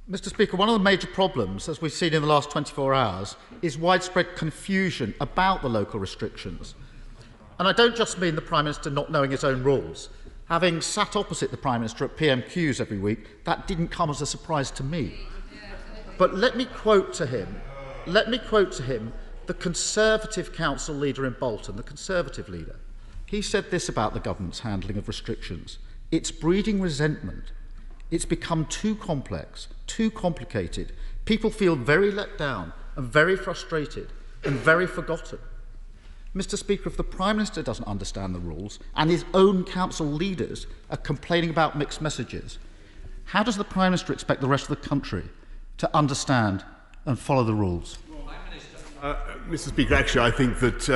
Mr Speaker, one of the major problems, as we've seen in the last 24 hours, is widespread confusion about the local restrictions. And I don't just mean the Prime Minister not knowing his own rules. Having sat opposite the Prime Minister at PMQs every week, that didn't come as a surprise to me. But let me quote to him the Conservative council leader in Bolton, the Conservative leader. He said this about the government's handling of restrictions: it's breeding resentment. It's become too complex, too complicated. People feel very let down and very frustrated and very forgotten. Mr Speaker, if the Prime Minister doesn't understand the rules and his own council leaders are complaining about mixed messages, how does the Prime Minister expect the rest of the country to understand and follow the rules? Mr Speaker, actually I think that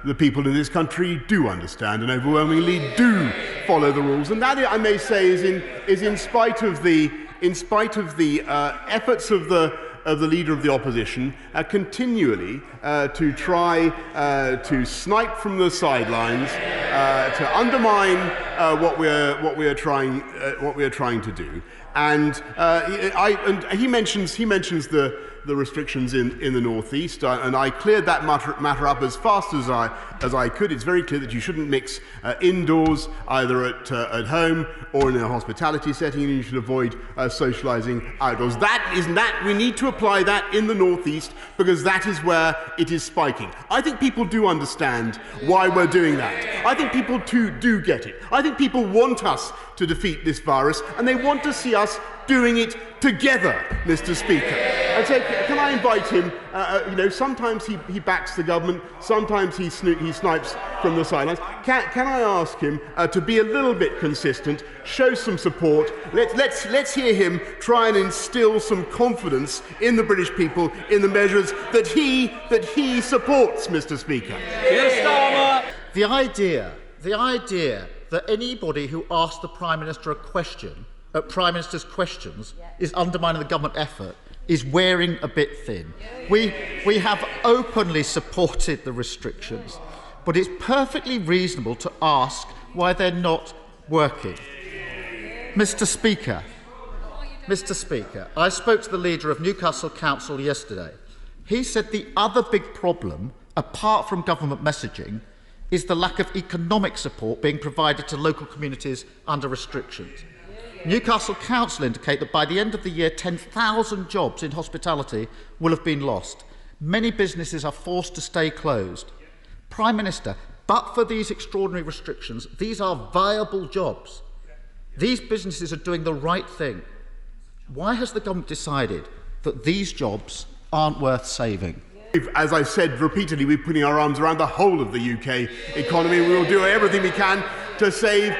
the people in this country do understand and overwhelmingly do follow the rules, and that, I may say, is in spite of the efforts of the Leader of the Opposition continually to try to snipe from the sidelines, to undermine what we are trying to do. And he mentions the restrictions in the North East, and I cleared that matter up as fast as I could. It's very clear that you shouldn't mix indoors, either at home or in a hospitality setting, and you should avoid socialising outdoors. We need to apply that in the North East, because that is where it is spiking. I think people do understand why we're doing that. I think people too do get it. I think people want us to defeat this virus, and they want to see us doing it together, Mr Speaker. And so can I invite him, sometimes he backs the government, sometimes he snipes from the sidelines. Can I ask him to be a little bit consistent, show some support? Let's hear him try and instill some confidence in the British people in the measures that he supports, Mr Speaker. Keir Starmer. The idea that anybody who asks the Prime Minister a question at Prime Minister's questions is undermining the government effort is wearing a bit thin. We have openly supported the restrictions, but it's perfectly reasonable to ask why they're not working. Mr Speaker, I spoke to the leader of Newcastle Council yesterday. He said the other big problem, apart from government messaging, is the lack of economic support being provided to local communities under restrictions. Newcastle Council indicate that by the end of the year, 10,000 jobs in hospitality will have been lost. Many businesses are forced to stay closed. Prime Minister, but for these extraordinary restrictions, these are viable jobs. These businesses are doing the right thing. Why has the government decided that these jobs aren't worth saving? As I've said repeatedly, we're putting our arms around the whole of the UK economy. We will do everything we can to save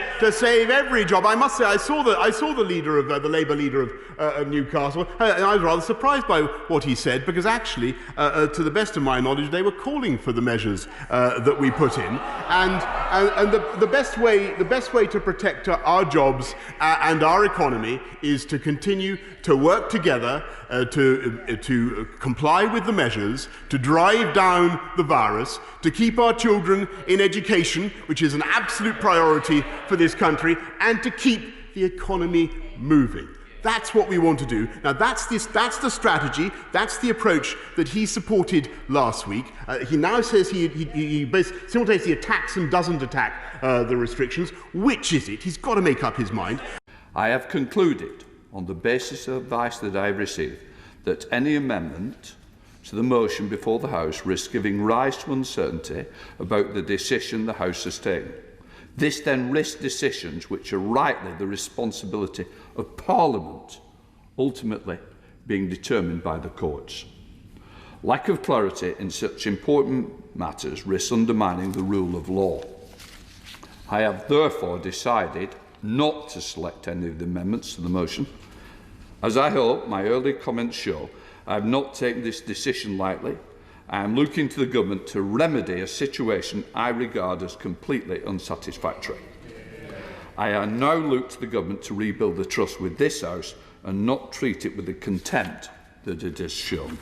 every job. I must say, I saw the leader of the Labour leader of Newcastle, and I was rather surprised by what he said, because actually, to the best of my knowledge, they were calling for the measures that we put in, and the best way to protect our jobs and our economy is to continue to work together to comply with the measures, to drive down the virus, to keep our children in education, which is an absolute priority for this country, and to keep the economy moving. That's what we want to do. Now, that's the strategy, that's the approach that he supported last week. He now says he simultaneously attacks and doesn't attack the restrictions. Which is it? He's got to make up his mind. I have concluded, on the basis of advice that I have received, that any amendment to the motion before the House risks giving rise to uncertainty about the decision the House has taken. This then risks decisions which are rightly the responsibility of Parliament, ultimately being determined by the courts. Lack of clarity in such important matters risks undermining the rule of law. I have therefore decided not to select any of the amendments to the motion. As I hope my earlier comments show, I have not taken this decision lightly. I am looking to the government to remedy a situation I regard as completely unsatisfactory. I now look to the government to rebuild the trust with this House and not treat it with the contempt that it has shown.